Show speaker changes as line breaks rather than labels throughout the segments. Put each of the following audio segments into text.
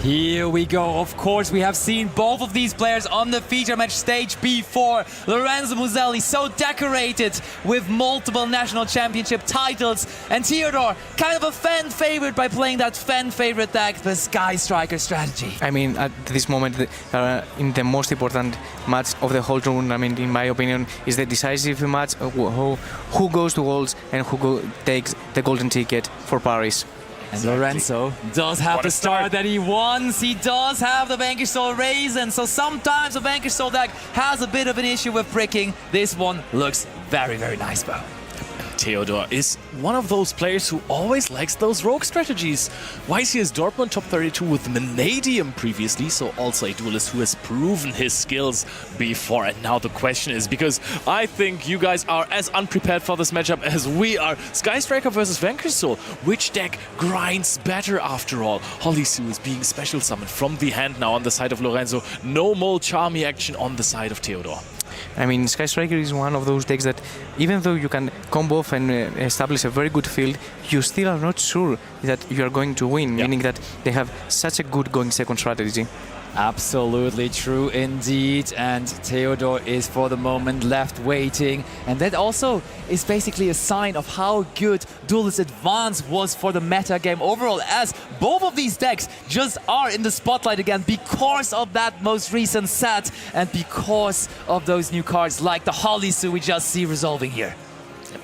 Here we go. Of course, we have seen both of these players on the feature match stage before. Lorenzo Muselli, so decorated with multiple national championship titles. And Teodor, kind of a fan favorite by playing that fan favorite deck, the Sky Striker strategy.
I mean, at this moment, in the most important match of the whole tournament, in my opinion, is the decisive match. Who goes to Worlds and who takes the golden ticket for Paris.
And Lorenzo does have the start that he wants. He does have the Vanquish Soul Raisin. So sometimes a Vanquish Soul deck has a bit of an issue with bricking. This one looks very, very nice, bro.
Teodor is one of those players who always likes those rogue strategies. YCS Dortmund top 32 with Vanadium previously, so also a duelist who has proven his skills before. And now the question is, because I think you guys are as unprepared for this matchup as we are, Sky Striker versus Vanquish Soul, which deck grinds better after all? Hollysu is being special summoned from the hand now on the side of Lorenzo. No more Charmy action on the side of Teodor.
I mean, Sky Striker is one of those decks that, even though you can combo off and establish a very good field, you still are not sure that you are going to win, meaning that they have such a good going second strategy.
Absolutely true indeed, and Teodor is for the moment left waiting, and that also is basically a sign of how good Duelist Advance was for the meta game overall, as both of these decks just are in the spotlight again because of that most recent set and because of those new cards like the Hollysu we just see resolving here.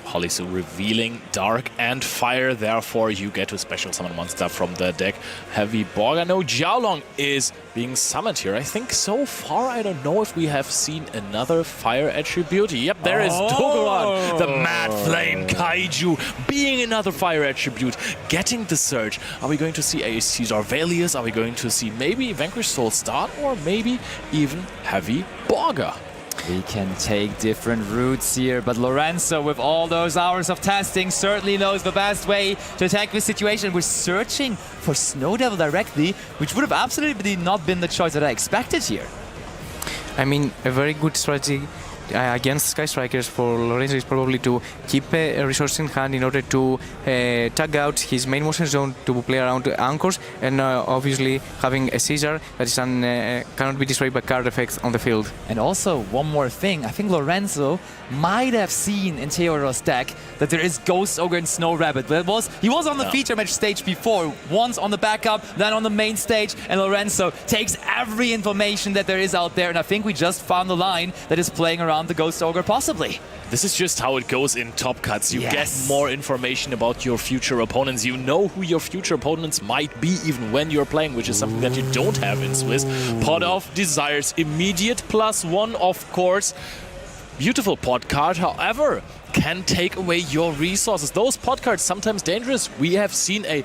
Hollysu revealing Dark and Fire, therefore you get to special summon monster from the deck. Heavy Borga, no Jiaolong is being summoned here. I think so far, I don't know if we have seen another Fire attribute. Yep, there is Dogoran, the Mad Flame Kaiju, being another Fire attribute, getting the Surge. Are we going to see a Caesar Valius? Are we going to see maybe Vanquish Soul start, or maybe even Heavy Borga?
We can take different routes here, but Lorenzo, with all those hours of testing, certainly knows the best way to attack this situation. We're searching for Snow Devil directly, which would have absolutely not been the choice that I expected here.
I mean, a very good strategy against Sky Strikers for Lorenzo is probably to keep a resource in hand in order to tag out his main motion zone to play around anchors, and obviously having a Caesar that is cannot be destroyed by card effects on the field.
And also, one more thing, I think Lorenzo might have seen in Teodor's deck that there is Ghost Ogre and Snow Rabbit. But he was on the feature match stage before, once on the backup, then on the main stage, and Lorenzo takes every information that there is out there, and I think we just found the line that is playing around the Ghost Ogre, possibly.
This is just how it goes in Top Cuts. You get more information about your future opponents. You know who your future opponents might be even when you're playing, which is something that you don't have in Swiss. Pot of Desires, immediate +1, of course. Beautiful pot card, however, can take away your resources. Those pot cards sometimes dangerous. We have seen a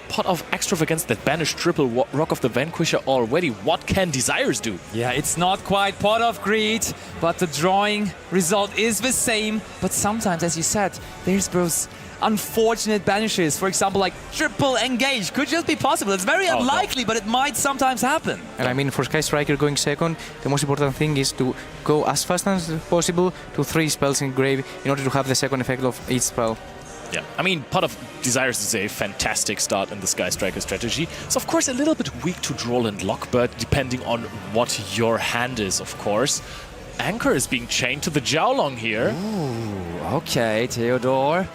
Pot of Extravagance that banished triple Rock of the Vanquisher already. What can Desires do?
Yeah, it's not quite Pot of Greed, but the drawing result is the same. But sometimes, as you said, there's those unfortunate banishes. For example, like triple Engage could just be possible. It's very unlikely, but it might sometimes happen.
And I mean, for Sky Striker going second, the most important thing is to go as fast as possible to 3 spells in grave in order to have the second effect of each spell.
Yeah, I mean, Pot of Desires is a fantastic start in the Sky Striker strategy. It's of course a little bit weak to Droll and Lockbird, depending on what your hand is, of course. Anchor is being chained to the Jiaolong here.
Ooh, okay, Teodor.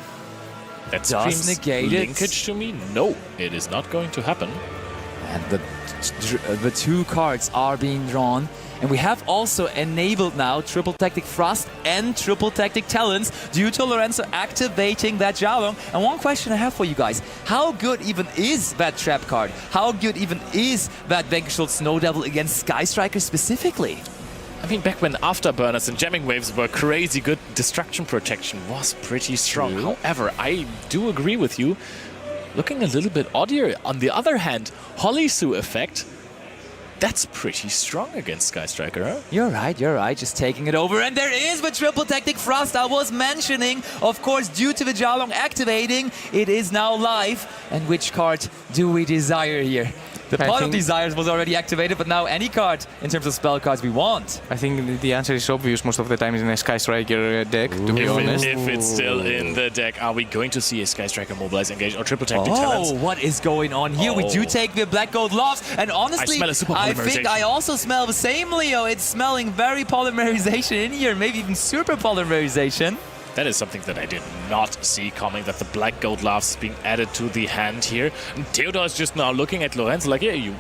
That screams linkage to me. No, it is not going to happen.
And the 2 cards are being drawn. And we have also enabled now Triple Tactic Frost and Triple Tactic Talons due to Lorenzo activating that Jiaolong. And one question I have for you guys, how good even is that trap card? How good even is that Vanquish Soul Snow Devil against Sky Striker specifically?
I mean, back when Afterburners and Jamming Waves were crazy good, Destruction Protection was pretty strong. However, I do agree with you. Looking a little bit odd here. On the other hand, Hollysu effect, that's pretty strong against Sky Striker, huh?
You're right. Just taking it over. And there is the Triple Tactic Frost I was mentioning. Of course, due to the Jiaolong activating, it is now live. And which card do we desire here? The pot of desires was already activated, but now any card in terms of spell cards we want.
I think the answer is obvious most of the time in a Sky Striker deck, to be honest.
If it's still in the deck, are we going to see a Sky Striker mobilize, engage, or triple tactic talents?
Oh, what is going on here? We do take the Black Gold Loves, and honestly, I think I also smell the same, Leo. It's smelling very polymerization in here, maybe even super polymerization.
That is something that I did not see coming, that the Black Gold Loves is being added to the hand here. And Teodor is just now looking at Lorenzo like, yeah, you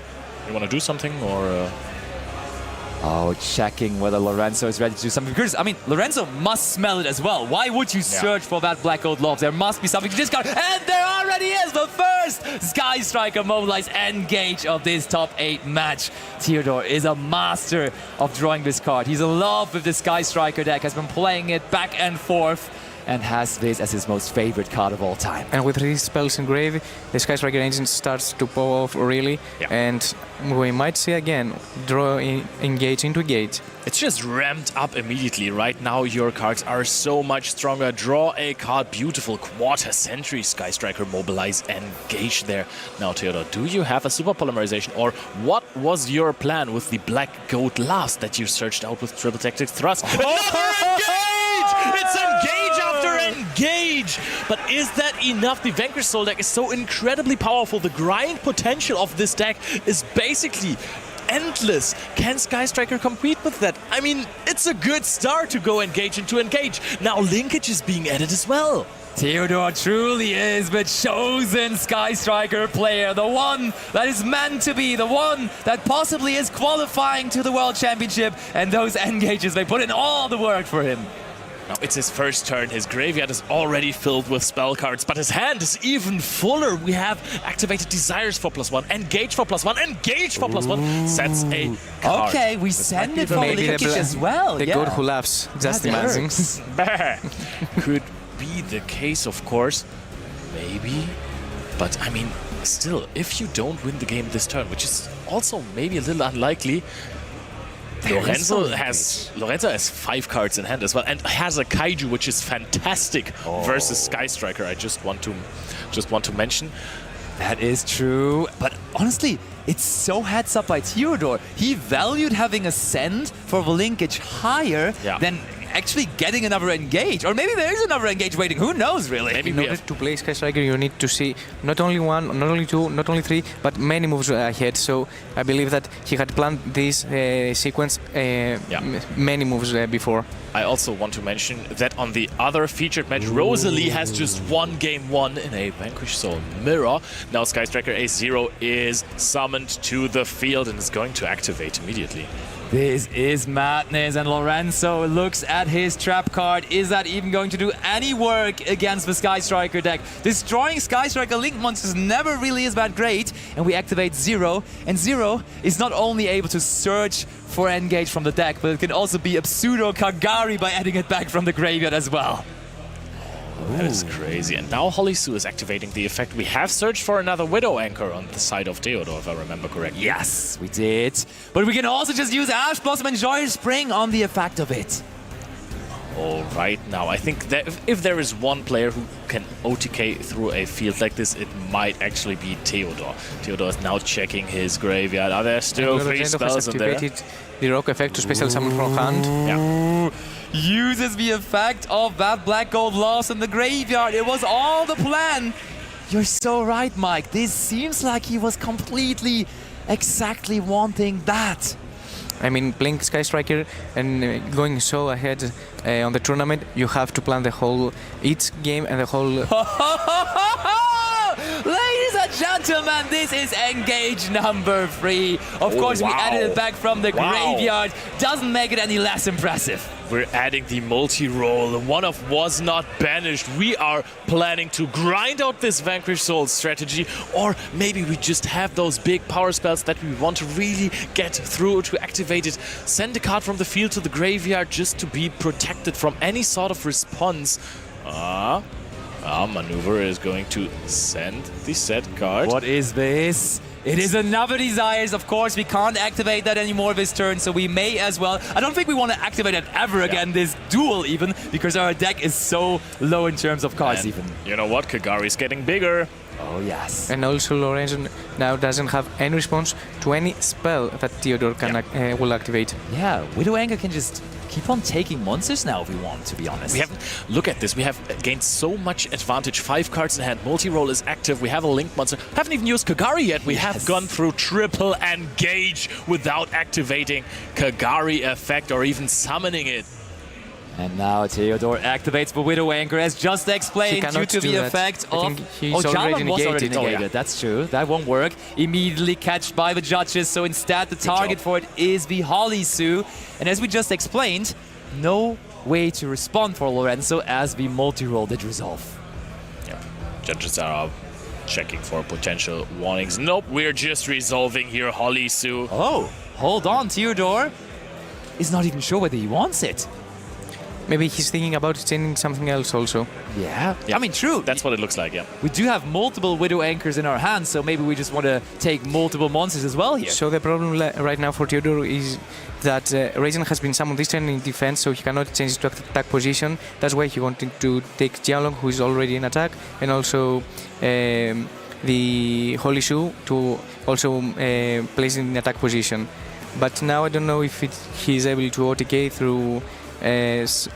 want to do something, or...
Oh, checking whether Lorenzo is ready to do something. Because, I mean, Lorenzo must smell it as well. Why would you search for that Black Gold Love? There must be something to discard. And there already is the first Sky Striker Mobilize Engage of this top 8 match. Teodor is a master of drawing this card. He's in love with the Sky Striker deck, has been playing it back and forth, and has this as his most favorite card of all time.
And with 3 spells in grave, the Sky Striker engine starts to pop off really, and we might see again draw engage into engage.
It's just ramped up immediately. Right now your cards are so much stronger. Draw a card, beautiful quarter century Sky Striker mobilize engage there. Now Teodor, do you have a super polymerization, or what was your plan with the Black Gold Last that you searched out with triple tactic thrust? Another engage! It's engage after engage! But is that enough? The Vanquish Soul deck is so incredibly powerful. The grind potential of this deck is basically endless. Can Sky Striker compete with that? I mean, it's a good start to go engage into engage. Now linkage is being added as well.
Teodor truly is the chosen Sky Striker player, the one that is meant to be, the one that possibly is qualifying to the World Championship, and those engages, they put in all the work for him.
Now it's his first turn. His graveyard is already filled with spell cards, but his hand is even fuller. We have activated Desires for +1, Engage for +1, Engage for +1. Sets a card.
Okay, we send it for linkage as well.
The god who laughs, just imagine.
Could be the case, of course. Maybe. But I mean, still, if you don't win the game this turn, which is also maybe a little unlikely, Lorenzo has 5 cards in hand as well, and has a Kaiju, which is fantastic versus Sky Striker. I just want to mention.
That is true, but honestly, it's so heads up by Teodor. He valued having a send for the linkage higher than actually getting another engage. Or maybe there is another engage waiting. Who knows, really?
Maybe in order to play Sky Striker, you need to see not only 1, not only 2, not only 3, but many moves ahead. So I believe that he had planned this sequence many moves before.
I also want to mention that on the other featured match, Rosalie has just won game 1 in a Vanquish Soul mirror. Now Sky Striker A0 is summoned to the field and is going to activate immediately.
This is madness, and Lorenzo looks at his trap card. Is that even going to do any work against the Sky Striker deck? Destroying Sky Striker Link monsters never really is that great, and we activate 0, and 0 is not only able to search for engage from the deck, but it can also be a pseudo Kagari by adding it back from the graveyard as well.
That is crazy. And now Hollysu is activating the effect. We have searched for another Widow Anchor on the side of Teodor, if I remember correctly.
Yes, we did. But we can also just use Ash Blossom and Joy Spring on the effect of it.
All right, now I think that if there is one player who can OTK through a field like this, it might actually be Teodor. Teodor is now checking his graveyard. Are there still 3 spells in there?
The rock effect to special summon from hand.
Yeah.
Uses the effect of that Black Gold loss in the graveyard. It was all the plan. You're so right, Mike. This seems like he was completely, exactly wanting that.
I mean, playing Sky Striker and going so ahead on the tournament, you have to plan the whole each game and the whole.
Ladies and gentlemen, this is engage number 3. Of course, we added it back from the graveyard. Doesn't make it any less impressive.
We're adding the multi-roll. One of was not banished. We are planning to grind out this Vanquish Soul strategy, or maybe we just have those big power spells that we want to really get through to activate it. Send a card from the field to the graveyard just to be protected from any sort of response. Maneuver is going to send the set card.
What is this? It is another Desires. Of course, we can't activate that anymore this turn, so we may as well. I don't think we want to activate it ever again, this duel even, because our deck is so low in terms of cards even.
You know what? Kagari's getting bigger.
Oh, yes.
And also Lorenzo now doesn't have any response to any spell that Teodor can will activate.
Yeah, Widow Anchor can just keep on taking monsters now if we want, to be honest.
We have, look at this, we have gained so much advantage. 5 cards in hand, multi-roll is active, we have a Link monster. Haven't even used Kagari yet, we have gone through triple engage without activating Kagari effect or even summoning it.
And now Teodor activates the Widow Anchor as just explained due to the effect of...
Xiaolong
was already
negated.
negated. That's true. That won't work. Immediately catched by the judges. So instead the target for it is the Holly-Su. And as we just explained, no way to respond for Lorenzo as the multi-roll did resolve.
Yeah, judges are checking for potential warnings. Nope, we're just resolving here, Holly-Su.
Oh, hold on. Teodor is not even sure whether he wants it.
Maybe he's thinking about changing something else also.
Yeah. I mean, true.
That's what it looks like, yeah.
We do have multiple Widow Anchors in our hands, so maybe we just want to take multiple monsters as well here.
So the problem right now for Teodor is that Raisin has been summoned this turn in defense, so he cannot change to attack position. That's why he wanted to take Xiaolong, who is already in attack, and also the Holly-Su to also place in attack position. But now I don't know if he's able to OTK through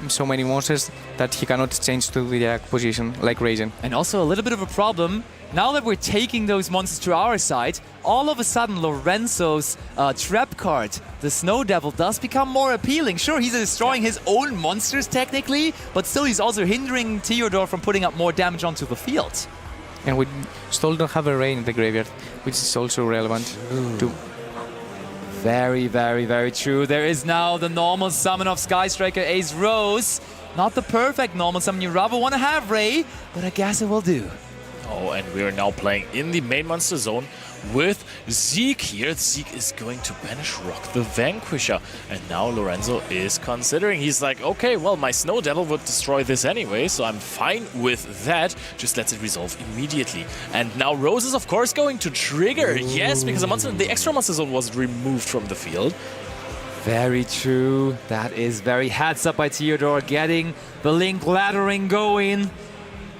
so many monsters that he cannot change to the attack position like Raisin.
And also a little bit of a problem, now that we're taking those monsters to our side, all of a sudden Lorenzo's trap card, the Snow Devil, does become more appealing. Sure, he's destroying his own monsters technically, but still he's also hindering Teodor from putting up more damage onto the field.
And we still don't have a rain in the graveyard, which is also relevant too.
Very, very, very true. There is now the normal summon of Sky Striker Ace Rose. Not the perfect normal summon. You rather want to have Ray, but I guess it will do.
Oh, and we are now playing in the main monster zone with Zeke here. Zeke is going to banish Rock the Vanquisher. And now Lorenzo is considering. He's like, okay, well, my Snow Devil would destroy this anyway, so I'm fine with that. Just lets it resolve immediately. And now Rose is, of course, going to trigger. Yes, because the extra monster zone was removed from the field.
Very true. That is very heads up by Teodor, getting the Link laddering going.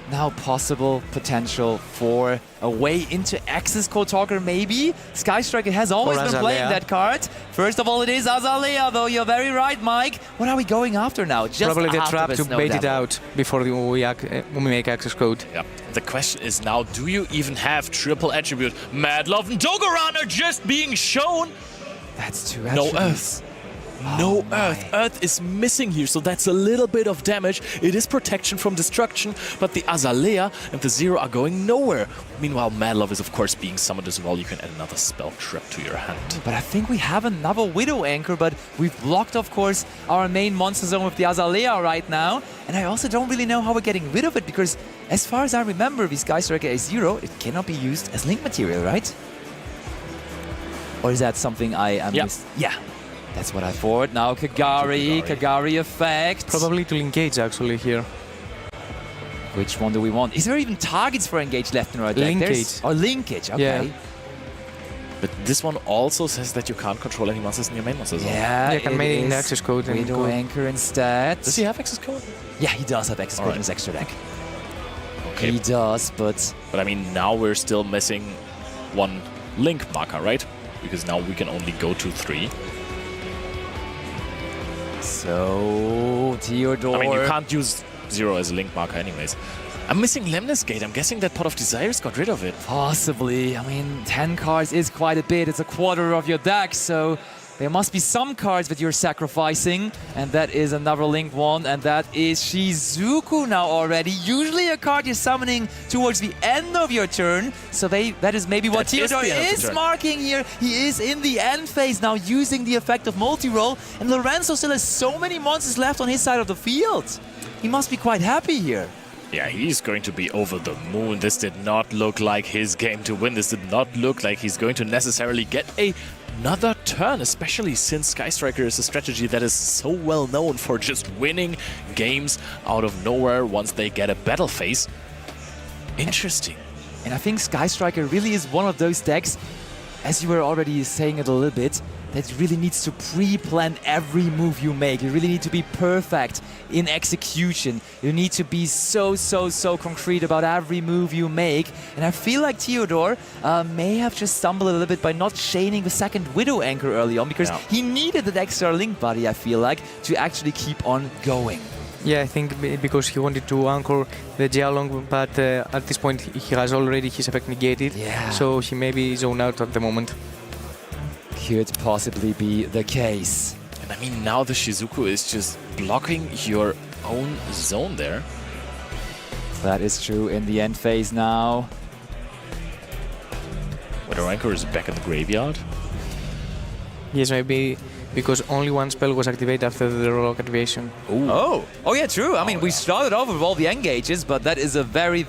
Now possible potential for a way into Axis Code Talker, maybe? Sky Striker has always been playing that card. First of all, it is Azalea, though. You're very right, Mike. What are we going after now? Just
probably the trap to bait it out before we make Axis Code.
Yeah. The question is now, do you even have triple attribute? Mad Love and Dogoran are just being shown.
That's two attributes.
No Earth. No Earth. Earth is missing here, so that's a little bit of damage. It is protection from destruction, but the Azalea and the Zero are going nowhere. Meanwhile, Mad Love is of course being summoned as well. You can add another spell trap to your hand.
But I think we have another Widow Anchor, but we've blocked, of course, our main monster zone with the Azalea right now. And I also don't really know how we're getting rid of it, because as far as I remember, the Sky Striker A0, it cannot be used as link material, right? Or is that something I am missed? Yeah. That's what I thought. Now Kagari effect.
Probably to engage actually here.
Which one do we want? Is there even targets for engage left and right?
Linkage.
Or linkage, okay.
Yeah.
But this one also says that you can't control any monsters in your main monster zone.
Yeah,
you can make an access code.
Widow Anchor instead.
Does he have access code?
Yeah, he does have access code in his extra deck.
Okay.
He does, but...
But I mean, now we're still missing one link marker, right? Because now we can only go to 3.
So, Teodor...
I mean, you can't use 0 as a link marker anyways. I'm missing Lemnis Gate. I'm guessing that Pot of Desires got rid of it.
Possibly. I mean, 10 cards is quite a bit. It's a quarter of your deck, so there must be some cards that you're sacrificing. And that is another link one, and that is Shizuku now already. Usually a card you're summoning towards the end of your turn. So that is maybe what Teodor is marking here. He is in the end phase now, using the effect of multi-roll. And Lorenzo still has so many monsters left on his side of the field. He must be quite happy here.
Yeah, he's going to be over the moon. This did not look like his game to win. This did not look like he's going to necessarily get another turn, especially since Sky Striker is a strategy that is so well known for just winning games out of nowhere once they get a battle phase. Interesting.
And I think Sky Striker really is one of those decks, as you were already saying it a little bit, that really needs to pre-plan every move you make. You really need to be perfect in execution. You need to be so concrete about every move you make. And I feel like Teodor may have just stumbled a little bit by not chaining the second Widow anchor early on, because he needed that extra link buddy, I feel like, to actually keep on going.
Yeah, I think because he wanted to anchor the Jiaolong, but at this point he has already his effect negated, so he may be zoned out at the moment.
Could possibly be the case.
And I mean, now the Shizuku is just blocking your own zone there.
That is true in the end phase now.
Widow anchor is back in the graveyard.
Yes, maybe because only one spell was activated after the rock activation.
Ooh.
Oh yeah, true. I mean, we started off with all the engages, but that is a very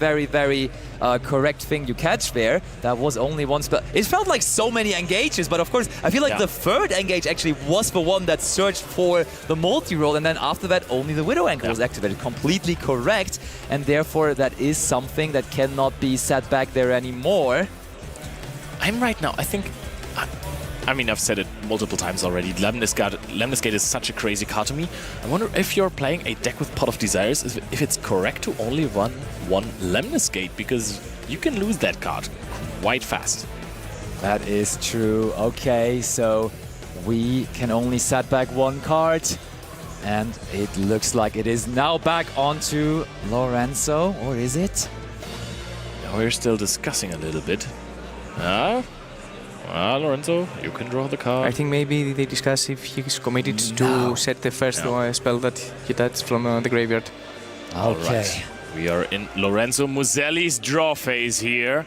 correct thing you catch there. That was only one spell. It felt like so many engages, but of course, I feel like the third engage actually was the one that searched for the multi-roll, and then after that, only the Widow anchor was activated. Completely correct, and therefore that is something that cannot be set back there anymore.
I'm right now, I think... I mean, I've said it multiple times already. Lemniscate is such a crazy card to me. I wonder if you're playing a deck with Pot of Desires, if it's correct to only run one Lemniscate, because you can lose that card quite fast.
That is true. Okay, so we can only set back one card. And it looks like it is now back onto Lorenzo, or is it?
We're still discussing a little bit. Lorenzo, you can draw the card.
I think maybe they discuss if he's committed to set the first spell that he touched from the graveyard.
Okay.
Right. We are in Lorenzo Muselli's draw phase here.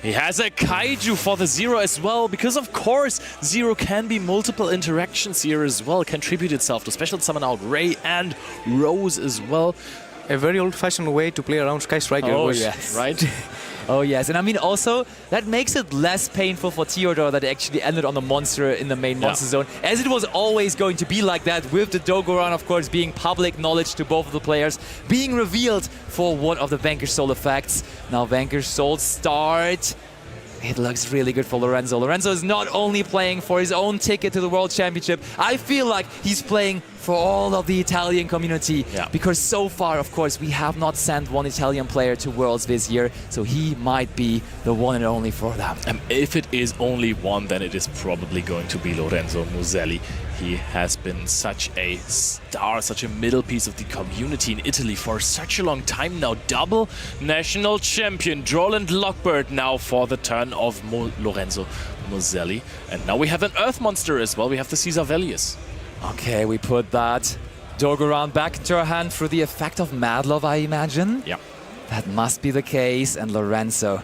He has a Kaiju for the Zero as well, because of course Zero can be multiple interactions here as well, contribute itself to special summon out Ray and Rose as well.
A very old-fashioned way to play around Sky Striker.
Right?
Oh yes, and I mean also that makes it less painful for Teodor that it actually ended on the monster in the main monster zone, as it was always going to be like that, with the Dogoran of course being public knowledge to both of the players, being revealed for one of the Vanquish Soul effects. Now Vanquish Soul start. It looks really good for Lorenzo. Lorenzo is not only playing for his own ticket to the World Championship, I feel like he's playing for all of the Italian community. Because so far, of course, we have not sent one Italian player to Worlds this year, so he might be the one and only for them.
And if it is only one, then it is probably going to be Lorenzo Muselli. He has been such a star, such a middle piece of the community in Italy for such a long time now. Double national champion, Droland Lockbird now for the turn of Lorenzo Muselli. And now we have an Earth Monster as well. We have the Caesar Velius.
Okay, we put that Dogoran back into our hand through the effect of Mad Love, I imagine?
Yeah.
That must be the case. And Lorenzo,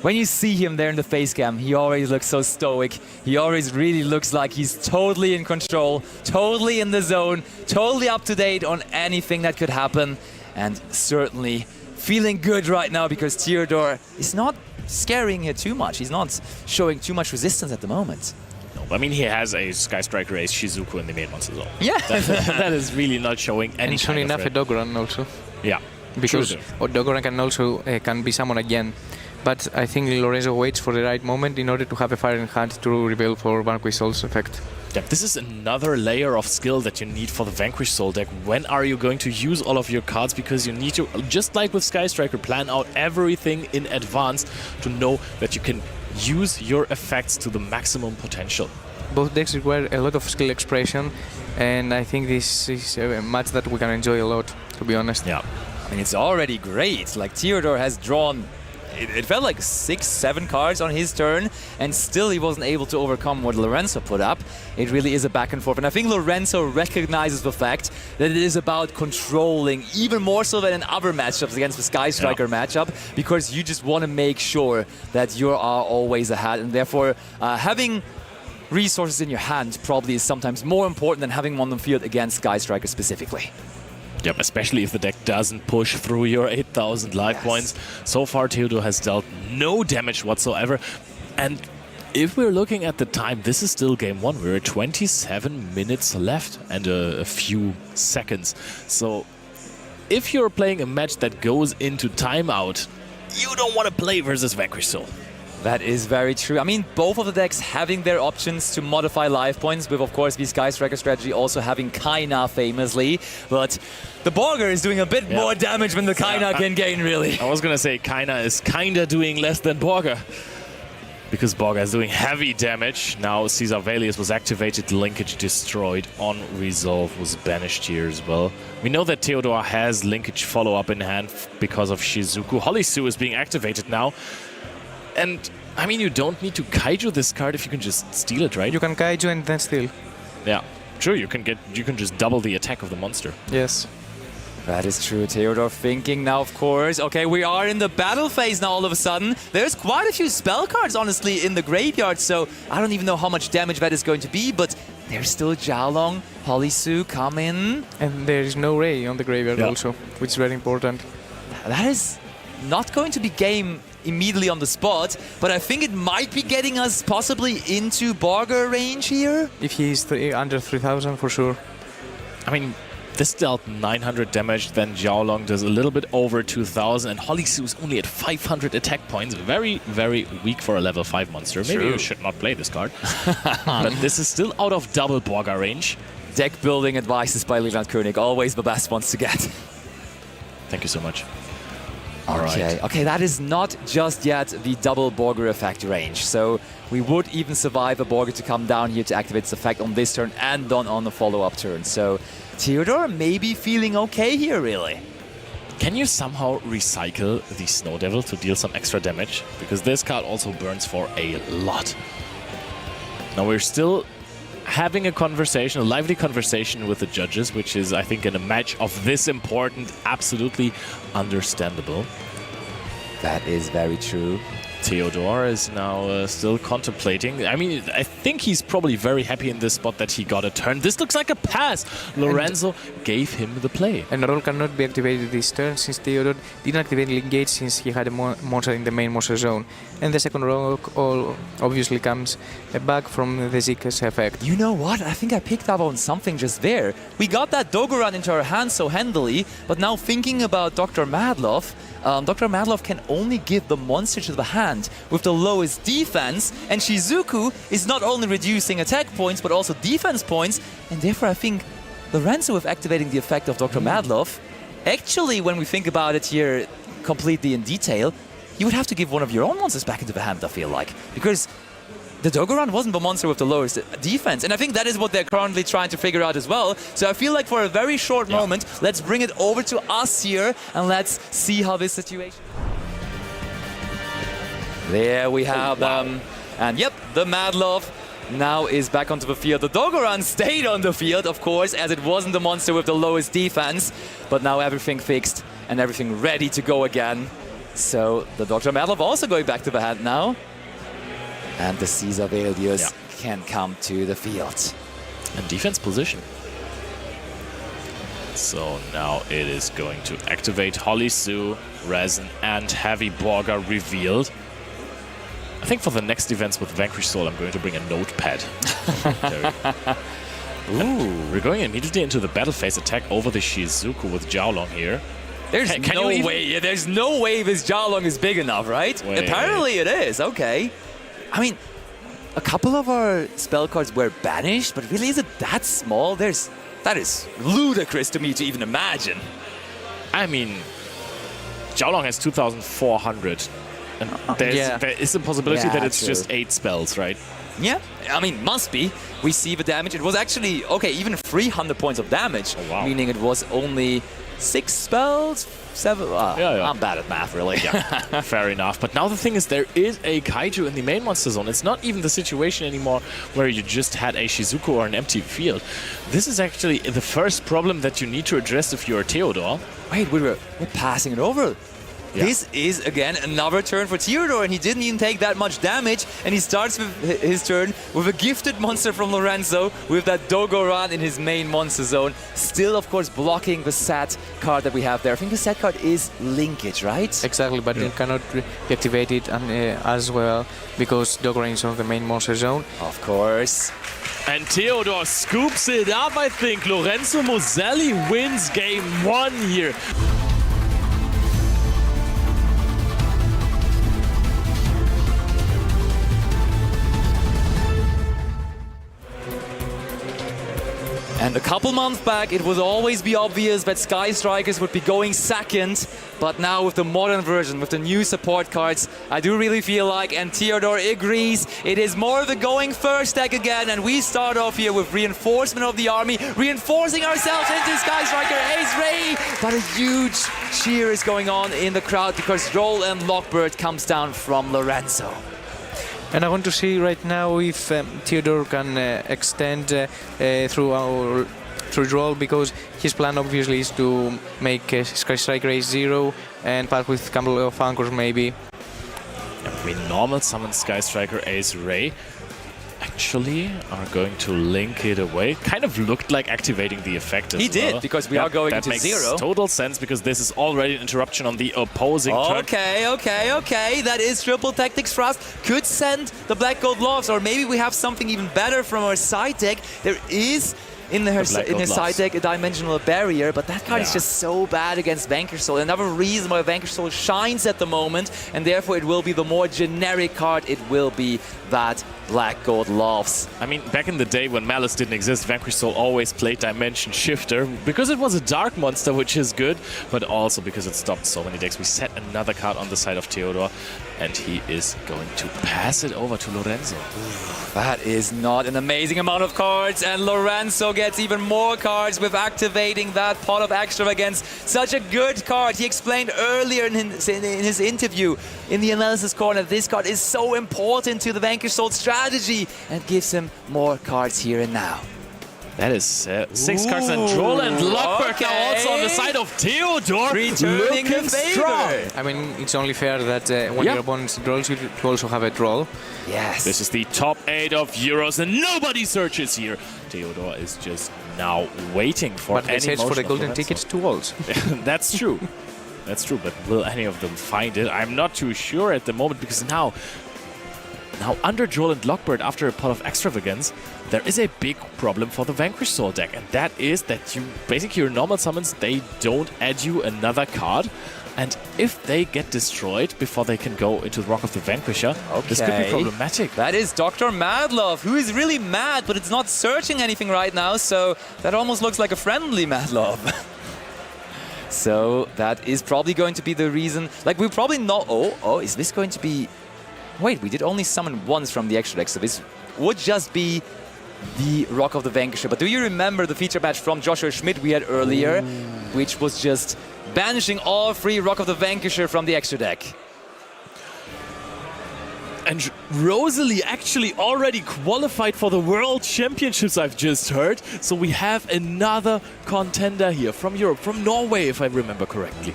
when you see him there in the face cam, he always looks so stoic. He always really looks like he's totally in control, totally in the zone, totally up to date on anything that could happen. And certainly feeling good right now because Teodor is not scaring here too much. He's not showing too much resistance at the moment.
I mean, he has a Sky Striker Ace Shizuku in the main monster zone.
Yeah.
that is really not showing any
and soon enough a Dogoran also.
Yeah.
Because Dogoran can also can be summoned again. But I think Lorenzo waits for the right moment in order to have a fire in hand to reveal for Vanquish Soul's effect.
Yeah, this is another layer of skill that you need for the Vanquish Soul deck. When are you going to use all of your cards? Because you need to, just like with Sky Striker, plan out everything in advance to know that you can use your effects to the maximum potential.
Both decks require a lot of skill expression, and I think this is a match that we can enjoy a lot, to be honest.
Yeah.
I mean, it's already great. Like, Teodor has drawn, it felt like 6-7 cards on his turn, and still he wasn't able to overcome what Lorenzo put up. It really is a back and forth, and I think Lorenzo recognizes the fact that it is about controlling, even more so than in other matchups against the Sky Striker matchup, because you just want to make sure that you are always ahead, and therefore having resources in your hand probably is sometimes more important than having one on the field against Sky Striker specifically.
Yep, especially if the deck doesn't push through your 8,000 life points. So far, Teodor has dealt no damage whatsoever. And if we're looking at the time, this is still game one. We're at 27 minutes left and a few seconds. So if you're playing a match that goes into timeout, you don't want to play versus Vanquish Soul.
That is very true. I mean, both of the decks having their options to modify life points, with, of course, the Sky Striker strategy also having Kaina famously. But the Borger is doing a bit more damage than the Kaina can gain, really.
I was going to say Kaina is kind of doing less than Borger, because Borger is doing heavy damage. Now Caesar Valius was activated, linkage destroyed, on resolve was banished here as well. We know that Teodor has linkage follow-up in hand because of Shizuku. Hollysu is being activated now. And, I mean, you don't need to Kaiju this card if you can just steal it, right?
You can Kaiju and then steal.
Yeah, true. You can just double the attack of the monster.
Yes.
That is true. Teodor thinking now, of course. Okay, we are in the battle phase now all of a sudden. There's quite a few spell cards, honestly, in the graveyard, so I don't even know how much damage that is going to be, but there's still Jiaolong, Hollysu coming.
And there is no Ray on the graveyard also, which is very important.
That is not going to be game immediately on the spot, but I think it might be getting us possibly into Borger range here.
If he is under 3000, for sure.
I mean, this dealt 900 damage, then Jiaolong does a little bit over 2000, and Hollysu is only at 500 attack points. Very, very weak for a level 5 monster. Maybe you should not play this card. But this is still out of double Borger range.
Deck building advices by Leland Koenig, always the best ones to get.
Thank you so much.
Okay, that is not just yet the double Borger effect range. So we would even survive a Borger to come down here to activate its effect on this turn and on the follow-up turn. So Teodor may be feeling okay here, really.
Can you somehow recycle the Snow Devil to deal some extra damage? Because this card also burns for a lot. Now we're still having a conversation, a lively conversation with the judges, which is, I think, in a match of this important, absolutely understandable.
That is very true.
Teodor is now still contemplating. I mean, I think he's probably very happy in this spot that he got a turn. This looks like a pass. Lorenzo gave him the play.
And the roll cannot be activated this turn since Teodor didn't activate Link Gate since he had a monster in the main monster zone. And the second roll obviously comes back from the Zika's effect.
You know what? I think I picked up on something just there. We got that Dogoran into our hands so handily, but now thinking about Dr. Madlov, Dr. Madlov can only give the monster to the hand with the lowest defense, and Shizuku is not only reducing attack points but also defense points, and therefore I think Lorenzo, with activating the effect of Dr. Madlov, actually, when we think about it here completely in detail, you would have to give one of your own monsters back into the hand, I feel like, because the Dogoran wasn't the monster with the lowest defense, and I think that is what they're currently trying to figure out as well. So I feel like for a very short moment, let's bring it over to us here and let's see how this situation... There we have them. And yep, the Madlov now is back onto the field. The Dogoran stayed on the field, of course, as it wasn't the monster with the lowest defense, but now everything fixed and everything ready to go again. So the Dr. Madlov also going back to the hand now. And the Caesar Valius can come to the field.
And defense position. So now it is going to activate Hollysu, Resin, and Heavy Borger revealed. I think for the next events with Vanquish Soul, I'm going to bring a notepad. Ooh. We're going immediately into the battle phase attack over the Shizuku with Jiaolong here.
There's no way. There's no way this Jiaolong is big enough, right? Apparently it is. Okay. I mean, a couple of our spell cards were banished, but really, is it that small? That is ludicrous to me to even imagine.
I mean, Jiaolong has 2,400. And there is a possibility that it's just 8 spells, right?
Yeah, I mean, must be. We see the damage. It was actually, okay, even 300 points of damage, meaning it was only 6 spells, 7. I'm bad at math, really.
Yeah, fair enough. But now the thing is, there is a Kaiju in the main monster zone. It's not even the situation anymore where you just had a Shizuku or an empty field. This is actually the first problem that you need to address if you're Teodor.
Wait, we're passing it over. Yeah. This is, again, another turn for Teodor, and he didn't even take that much damage, and he starts with his turn with a gifted monster from Lorenzo with that Dogoran in his main monster zone. Still, of course, blocking the SAT card that we have there. I think the SAT card is Linkage, right?
Exactly, but you cannot reactivate it as well because Dogoran is on the main monster zone.
Of course.
And Teodor scoops it up, I think. Lorenzo Moselli wins game 1 here.
And a couple months back, it would always be obvious that Sky Strikers would be going second. But now with the modern version, with the new support cards, I do really feel like, and Teodor agrees, it is more of the going first deck again. And we start off here with reinforcement of the army, reinforcing ourselves into Sky Striker Ace Ray. But a huge cheer is going on in the crowd because Droll and Lockbird comes down from Lorenzo.
And I want to see right now if Teodor can extend through Droll, because his plan obviously is to make Sky Striker Ace 0 and pack with couple of anchors maybe.
We normal summon Sky Striker Ace Ray. Actually are going to link it away. Kind of looked like activating the effect as well.
He did, because we are going into 0.
That makes total sense, because this is already an interruption on the opposing turn.
Okay. That is triple tactics thrust. Could send the Black Gold Loves, or maybe we have something even better from our side deck. There is in his side deck a dimensional barrier, but that card is just so bad against Vanquish Soul. Another reason why Vanquish Soul shines at the moment, and therefore it will be the more generic card. It will be that Black Gold Loves.
I mean, back in the day when Malice didn't exist, Vanquish Soul always played Dimension Shifter because it was a dark monster, which is good, but also because it stopped so many decks. We set another card on the side of Teodor, and he is going to pass it over to Lorenzo.
That is not an amazing amount of cards, and Lorenzo gets even more cards with activating that Pot of Extravagance. Such a good card. He explained earlier in his interview in the analysis corner, this card is so important to the Vanquish Soul strategy, and gives him more cards here and now.
That is 6 cards, and Droll and Lockbird now also on the side of Teodor.
Returning the favor.
I mean, it's only fair that when your opponent draws, you also have a Droll.
Yes.
This is the top 8 of Euros, and nobody searches here. Teodor is just now waiting for
any motion for the golden tickets to Walls.
That's true. That's true, but will any of them find it? I'm not too sure at the moment, because now under Droll and Lockbird, after a Pot of Extravagance, there is a big problem for the Vanquish Soul deck, and that is that you basically your normal summons, they don't add you another card, and if they get destroyed before they can go into the Rock of the Vanquisher, this could be problematic.
That is Dr. Madlove, who is really mad, but it's not searching anything right now, so that almost looks like a friendly Madlove. So that is probably going to be the reason. Like, we probably know. Oh, is this going to be? Wait, we did only summon once from the extra deck, so this would just be the Rock of the Vanquisher. But do you remember the feature match from Joshua Schmidt we had earlier, which was just banishing all 3 Rock of the Vanquisher from the extra deck?
And Rosalie actually already qualified for the World Championships, I've just heard. So we have another contender here from Europe, from Norway, if I remember correctly.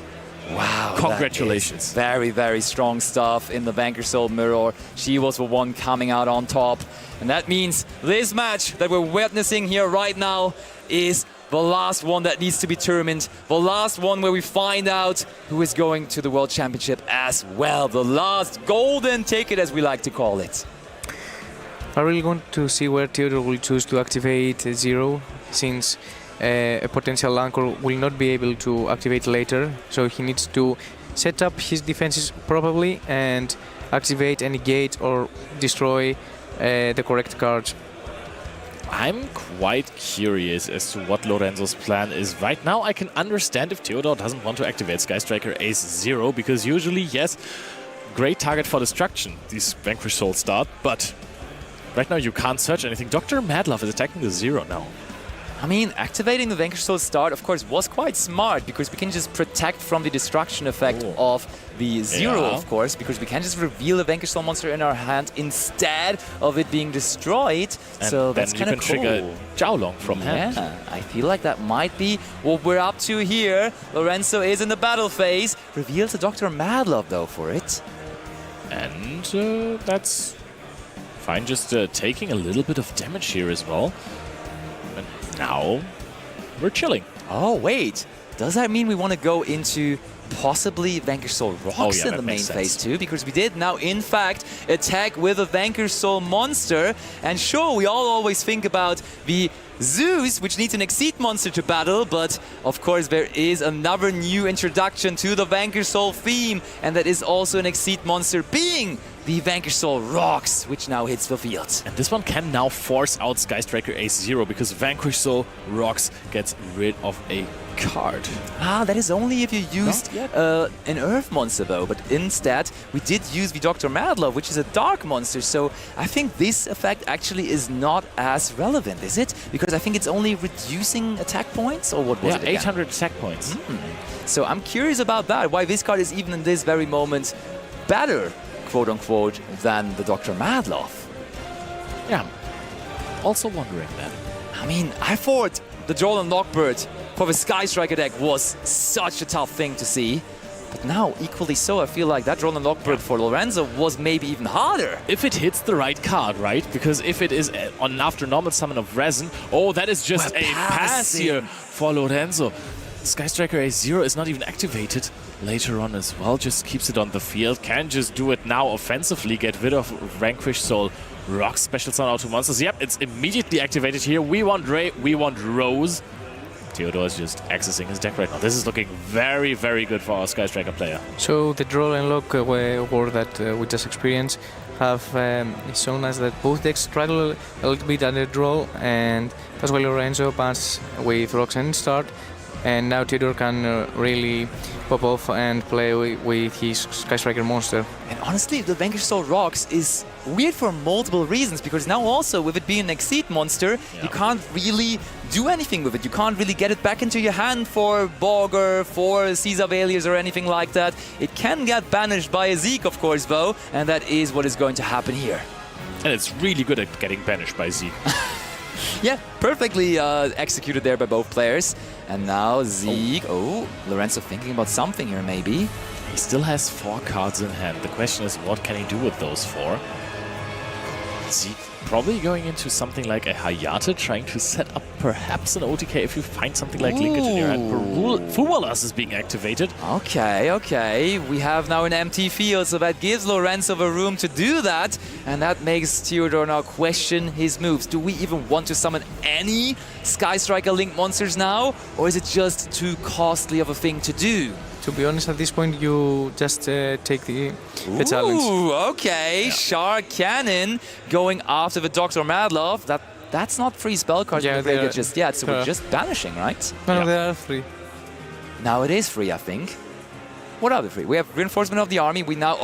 Wow.
Congratulations.
Very, very strong stuff in the Vanquish Soul mirror. She was the one coming out on top. And that means this match that we're witnessing here right now is the last one that needs to be determined. The last one where we find out who is going to the World Championship as well. The last golden ticket, as we like to call it.
I really want to see where Teodor will choose to activate 0, since a potential anchor will not be able to activate later, so he needs to set up his defenses properly and activate any gate or destroy the correct cards.
I'm quite curious as to what Lorenzo's plan is. Right now I can understand if Teodor doesn't want to activate Sky Striker Ace 0, because usually, yes, great target for destruction, these Vanquish Souls start, but right now you can't search anything. Dr. Madlove is attacking the 0 now.
I mean, activating the Vanquish Soul start, of course, was quite smart, because we can just protect from the destruction effect of the 0, of course, because we can just reveal the Vanquish Soul monster in our hand instead of it being destroyed.
And
so that's kind of cool.
Then you can trigger Jiaolong from hand.
Yeah, I feel like that might be what we're up to here. Lorenzo is in the battle phase. Reveals a Dr. Madlove, though, for it.
And that's fine, just taking a little bit of damage here as well. And now we're chilling.
Oh, wait. Does that mean we want to go into possibly Vanquish Soul Rocks in the main phase too? Because we did now, in fact, attack with a Vanquish Soul monster. And sure, we all always think about the Zeus, which needs an Exceed monster to battle, but of course there is another new introduction to the Vanquish Soul theme, and that is also an Exceed monster, being the Vanquish Soul rocks, which now hits the field.
And this one can now force out Sky Striker Ace Zero because Vanquish Soul rocks gets rid of a card.
Ah, that is only if you used an Earth monster though, but instead we did use the Dr. Madlove, which is a Dark monster, so I think this effect actually is not as relevant, is it? Because I think it's only reducing attack points, or what was it again?
800 attack points.
So I'm curious about that, why this card is even in this very moment better, quote-unquote, than the Dr. Madlove.
Yeah, also wondering that.
I mean, I thought the Droll and Lockbird for the Sky Striker deck was such a tough thing to see. But now, equally so, I feel like that Droll and Lockbird for Lorenzo was maybe even harder.
If it hits the right card, right? Because if it is on after normal summon of Resin, oh, that is just a pass here for Lorenzo. Sky Striker A0 is not even activated later on as well, just keeps it on the field, can just do it now offensively, get rid of Vanquish Soul, rock special summon out to monsters. Yep, it's immediately activated here. We want Ray, we want Rose. Teodor is just accessing his deck right now. This is looking very, very good for our Sky Striker player.
So the draw and lock war that we just experienced have shown us that both decks struggle a little bit at the draw, and that's why Lorenzo passed with Rocks and start. And now Teodor can really pop off and play with his Sky Striker monster.
And honestly, the Vanquish Soul Rocks is weird for multiple reasons, because now also, with it being an Exceed monster, you can't really do anything with it. You can't really get it back into your hand for Borger, for Caesar Valiers or anything like that. It can get banished by a Zeke, of course, though, and that is what is going to happen here.
And it's really good at getting banished by Zeke.
Yeah, perfectly executed there by both players. And now Zeke, Lorenzo thinking about something here maybe.
He still has 4 cards in hand. The question is, what can he do with those 4? Zeke probably going into something like a Hayate, trying to set up perhaps an OTK if you find something like Linkage in your hand. Fuwalas is being activated.
Okay. We have now an empty field, so that gives Lorenzo the room to do that. And that makes Teodor now question his moves. Do we even want to summon any Sky Striker Link monsters now? Or is it just too costly of a thing to do?
To be honest, at this point, you just take the challenge.
Okay. Yeah. Shark Cannon going after the Dr. Madlove. That's not 3 spell cards in the graveyard just yet, so we're just banishing, right?
No, there are 3.
Now it is 3, I think. What are the 3? We have Reinforcement of the Army. We now...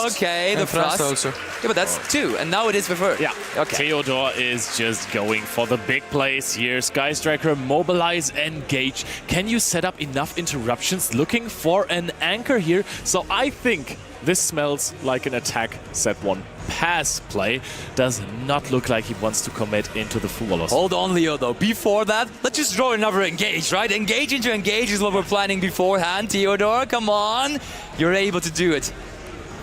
okay, the Thrust.
Also.
Yeah, but that's 2, and now it is the 3rd.
Yeah,
okay.
Teodor is just going for the big plays here. Sky Striker, mobilize, engage. Can you set up enough interruptions? Looking for an anchor here. So I think this smells like an attack set 1 pass play. Does not look like he wants to commit into the Fuwalos.
Hold on, Leo, though. Before that, let's just draw another engage, right? Engage into engage is what we're planning beforehand. Teodor, come on. You're able to do it.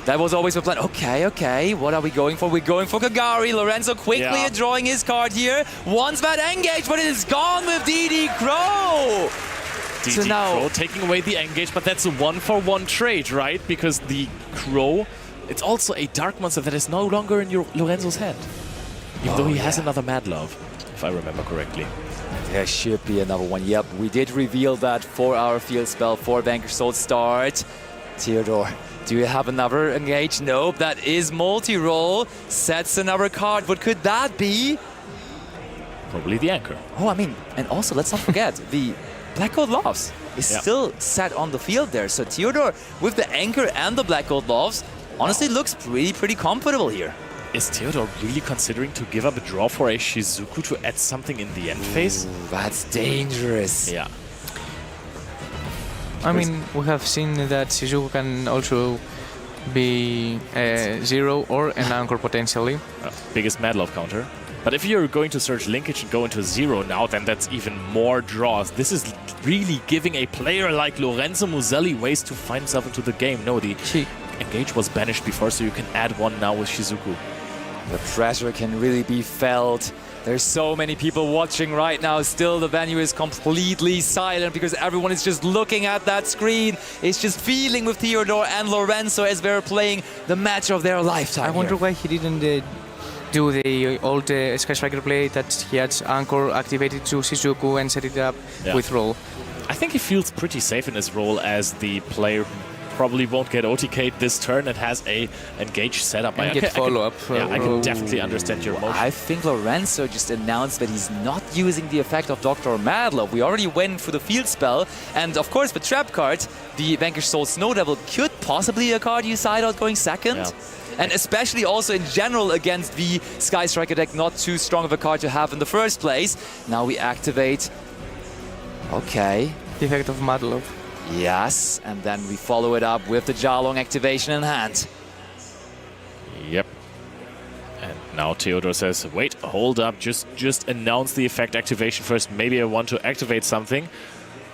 That was always the plan. Okay. What are we going for? We're going for Kagari. Lorenzo quickly drawing his card here. Wants that engage, but it is gone with DD Crow.
DD Crow taking away the engage, but that's a 1-for-1 trade, right? Because the Crow, it's also a Dark monster that is no longer in Lorenzo's hand. Even though he has another Madlove, if I remember correctly.
There should be another one. Yep, we did reveal that for our field spell for Vanquish Soul start. Teodor, do you have another engage? Nope, that is multi-roll. Sets another card. What could that be?
Probably the anchor.
Oh, I mean, and also let's not forget the Black Gold Loves is still set on the field there. So Teodor, with the anchor and the Black Gold Loves, honestly looks pretty comfortable here.
Is Teodor really considering to give up a draw for a Shizuku to add something in the end phase?
That's dangerous.
Yeah.
I mean, we have seen that Shizuku can also be a 0 or an anchor potentially.
Biggest Madlove counter. But if you're going to search linkage and go into 0 now, then that's even more draws. This is really giving a player like Lorenzo Muselli ways to find himself into the game. No, the engage was banished before, so you can add one now with Shizuku.
The pressure can really be felt. There's so many people watching right now. Still, the venue is completely silent because everyone is just looking at that screen. It's just feeling with Teodor and Lorenzo as they're playing the match of their lifetime.
I wonder why he didn't do the old Sky Striker play that he had Anchor activated to Shizuku and set it up with roll.
I think he feels pretty safe in his role as the player who probably won't get OTK'd this turn and has a engage setup.
And get follow-up.
Yeah, I can definitely understand your emotion.
I think Lorenzo just announced that he's not using the effect of Dr. Madlove. We already went for the field spell, and of course the trap card, the Vanquish Soul Snow Devil, could possibly a card you side out going second.
Yeah.
And especially also in general against the Sky Striker deck, not too strong of a card to have in the first place. Now we activate. Okay.
The effect of Madlove.
Yes, and then we follow it up with the Jialong activation in hand.
Yep. And now Teodor says, wait, hold up, just announce the effect activation first. Maybe I want to activate something.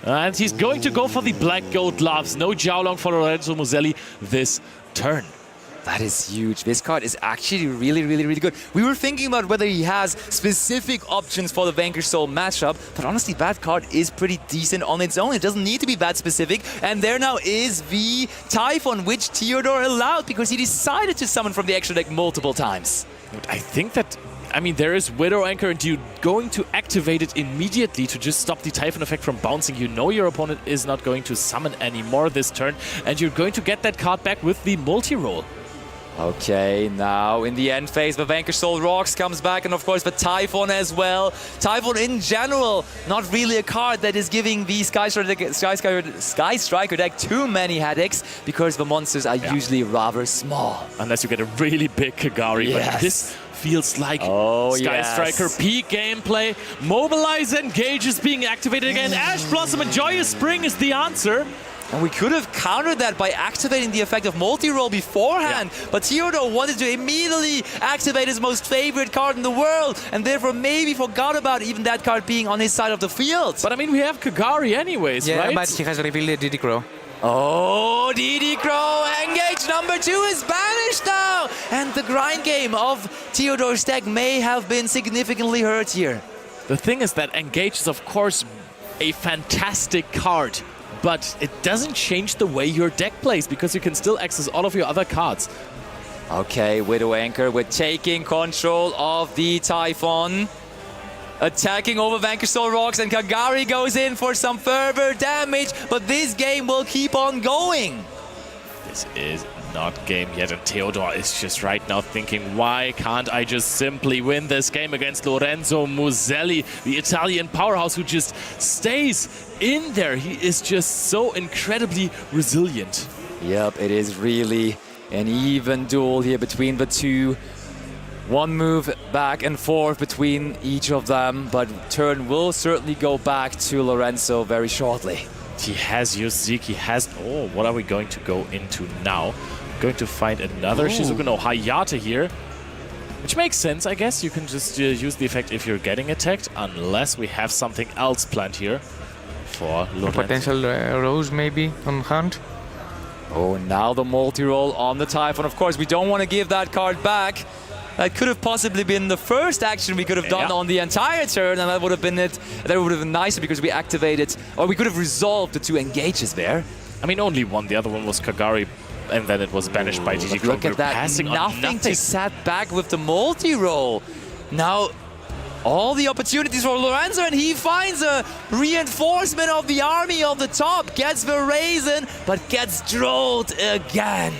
And he's going to go for the Black Goat Gloves. No Jialong for Lorenzo Muselli this turn.
That is huge. This card is actually really good. We were thinking about whether he has specific options for the Vanquish Soul matchup, but honestly, that card is pretty decent on its own. It doesn't need to be that specific. And there now is the Typhon, which Teodor allowed because he decided to summon from the extra deck multiple times.
I think that, I mean, there is Widow Anchor, and you're going to activate it immediately to just stop the Typhon effect from bouncing. You know your opponent is not going to summon anymore this turn, and you're going to get that card back with the multi-roll.
Okay, now in the end phase, the Vanquish Soul Rocks comes back, and of course the Typhon as well. Typhon in general, not really a card that is giving the Sky Striker deck too many headaches, because the monsters are usually rather small.
Unless you get a really big Kagari, but this feels like Sky Striker peak gameplay. Mobilize Engage is being activated again. Ash Blossom and Joyous Spring is the answer.
And we could have countered that by activating the effect of multi-roll beforehand, but Teodor wanted to immediately activate his most favorite card in the world, and therefore maybe forgot about even that card being on his side of the field.
But I mean, we have Kagari anyways, right?
Yeah, but he has revealed the DD Crow.
Oh, DD Crow, Engage number 2 is banished now! And the grind game of Teodor's deck may have been significantly hurt here.
The thing is that Engage is, of course, a fantastic card, but it doesn't change the way your deck plays, because you can still access all of your other cards.
Okay, Widow Anchor, we're taking control of the Typhon. Attacking over Vanquish Soul Rocks, and Kagari goes in for some further damage, but this game will keep on going.
This is not game yet, and Teodor is just right now thinking, why can't I just simply win this game against Lorenzo Muselli, the Italian powerhouse who just stays in there. He is just so incredibly resilient.
Yep, it is really an even duel here between the two. One move back and forth between each of them, but turn will certainly go back to Lorenzo very shortly.
He has used Zeke, he has... Oh, what are we going to go into now? Going to find another Shizuku no Hayate here, which makes sense, I guess. You can just use the effect if you're getting attacked, unless we have something else planned here for Lorenzo.
Potential Rose maybe on hand.
Oh, now the multi-roll on the Typhon. Of course, we don't want to give that card back. That could have possibly been the first action we could have done on the entire turn, and that would have been it. That would have been nicer because we activated, or we could have resolved the two engages there.
I mean, only one. The other one was Kagari, and then it was banished by DD Crow.
Look at that, nothing to set back with the multi-roll. Now, all the opportunities for Lorenzo, and he finds a reinforcement of the army of the top, gets the Raisin, but gets drolled again.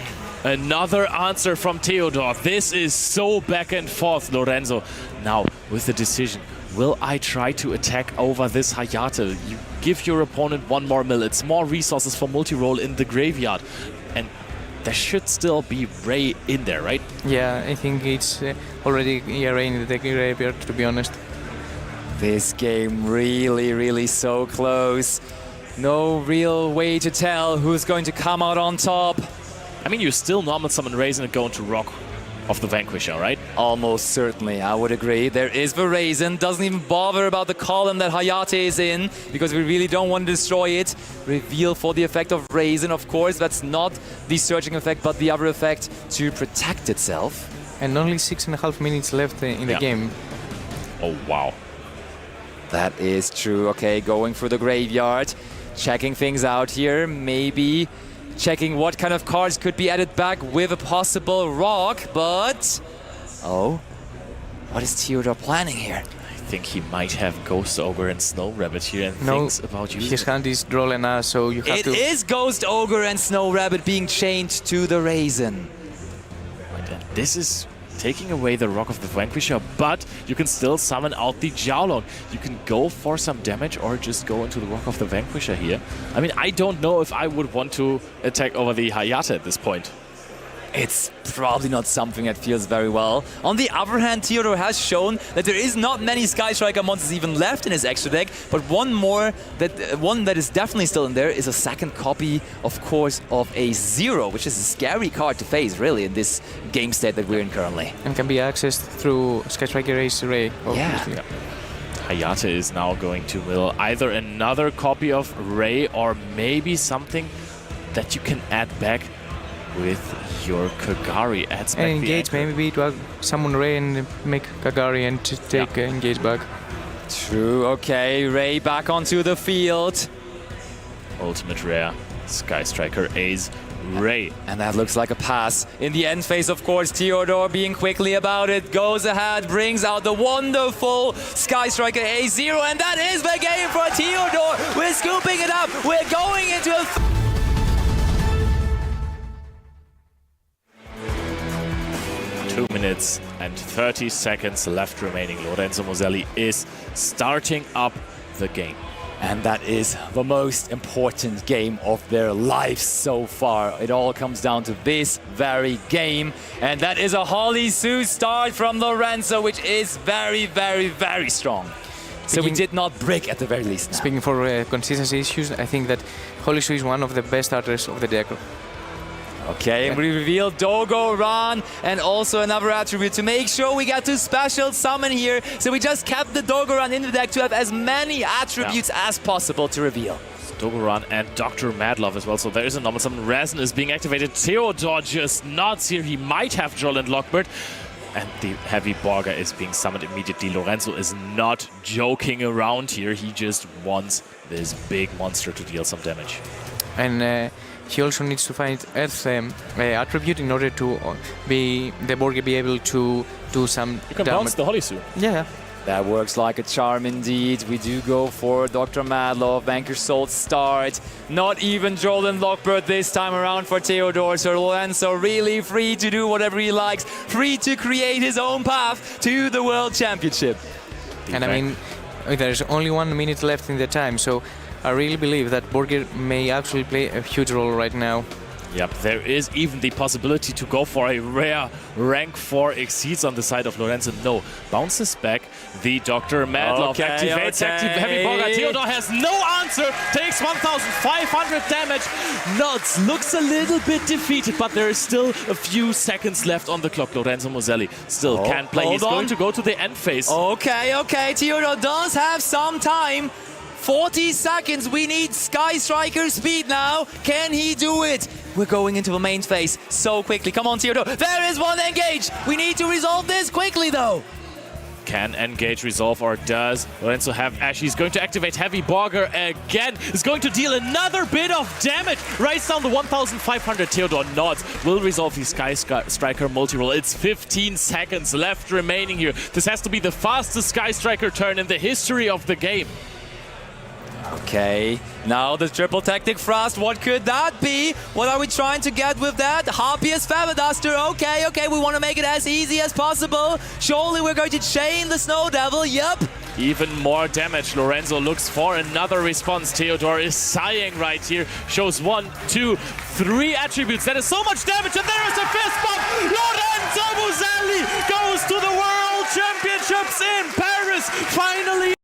Another answer from Teodor. This is so back and forth, Lorenzo. Now, with the decision, will I try to attack over this Hayate? You give your opponent one more mill. It's more resources for multi-roll in the graveyard. And there should still be Ray in there, right?
Yeah, I think it's already Ray in the graveyard, to be honest.
This game really so close. No real way to tell who's going to come out on top.
I mean, you still normal summon Raisin and go into Rock of the Vanquisher, right?
Almost certainly, I would agree. There is the Raisin, doesn't even bother about the column that Hayate is in, because we really don't want to destroy it. Reveal for the effect of Raisin, of course. That's not the searching effect, but the other effect to protect itself.
And only 6.5 minutes left in the game.
Oh, wow.
That is true. Okay, going through the graveyard, checking things out here, maybe checking what kind of cards could be added back with a possible rock, but... Oh, what is Teodor planning here?
I think he might have Ghost Ogre and Snow Rabbit here and thinks about using
his hand is Drolena, so you have
It
to...
is Ghost Ogre and Snow Rabbit being chained to the Raisin.
And this is taking away the Rock of the Vanquisher, but you can still summon out the Jiaolong. You can go for some damage or just go into the Rock of the Vanquisher here. I mean, I don't know if I would want to attack over the Hayate at this point.
It's probably not something that feels very well. On the other hand, Teodor has shown that there is not many Sky Striker monsters even left in his extra deck, but one that is definitely still in there is a second copy, of course, of a Zero, which is a scary card to face, really, in this game state that we're in currently.
And can be accessed through Sky Striker Ace Ray, obviously.
Yeah. Hayate is now going to mill either another copy of Ray or maybe something that you can add back with your Kagari. Adds back
And engage, maybe to summon Ray and make Kagari and take engage back.
True, okay, Ray back onto the field.
Ultimate rare, Sky Striker Ace Ray.
And that looks like a pass. In the end phase, of course, Teodor being quickly about it, goes ahead, brings out the wonderful Sky Striker A0, and that is the game for Teodor. We're scooping it up. We're going into a...
2 minutes and 30 seconds left remaining. Lorenzo Moselli is starting up the game.
And that is the most important game of their lives so far. It all comes down to this very game. And that is a Holly Sue start from Lorenzo, which is very, very, very strong. So we did not break at the very least now.
Speaking for consistency issues, I think that Holly Sue is one of the best starters of the deck.
Okay, and we reveal Dogoran and also another attribute to make sure we get to special summon here. So we just kept the Dogoran in the deck to have as many attributes as possible to reveal.
Dogoran and Dr. Madlove as well. So there is a normal summon. Resin is being activated. Teodor just nods here. He might have Jolland Lockbird. And the Heavy Borga is being summoned immediately. Lorenzo is not joking around here. He just wants this big monster to deal some damage.
And he also needs to find Earth attribute in order to the Borga be able to do some
You can
damage.
bounce the Holly Sue.
Yeah.
That works like a charm indeed. We do go for Dr. Madlove, Vanquish Soul start. Not even Jolland Lockbird this time around for Teodor. So Lorenzo really free to do whatever he likes. Free to create his own path to the World Championship.
And I mean, there's only 1 minute left in the time, so I really believe that Borger may actually play a huge role right now.
Yep, there is even the possibility to go for a rare rank 4 exceeds on the side of Lorenzo. No, bounces back. The Dr. Madlove activates Heavy Borga. Teodor has no answer. Takes 1,500 damage. Nods, looks a little bit defeated, but there is still a few seconds left on the clock. Lorenzo Moselli still can't play. He's going to go to the end phase.
Okay, Teodor does have some time. 40 seconds, we need Sky Striker speed now. Can he do it? We're going into the main phase so quickly. Come on, Teodor. There is one engage. We need to resolve this quickly, though.
Can engage resolve or does Lorenzo have Ash? He's going to activate Heavy Borger again. He's going to deal another bit of damage. Writes down the 1,500. Teodor nods. Will resolve the Sky Striker multi-roll. It's 15 seconds left remaining here. This has to be the fastest Sky Striker turn in the history of the game.
Okay, now the triple tactic thrust, what could that be? What are we trying to get with that? Harpiest Feather Duster, okay, we want to make it as easy as possible. Surely we're going to chain the Snow Devil, yep.
Even more damage. Lorenzo looks for another response. Teodor is sighing right here. Shows 1, 2, 3 attributes. That is so much damage, and there is a fist bump. Lorenzo Moselli goes to the World Championships in Paris. Finally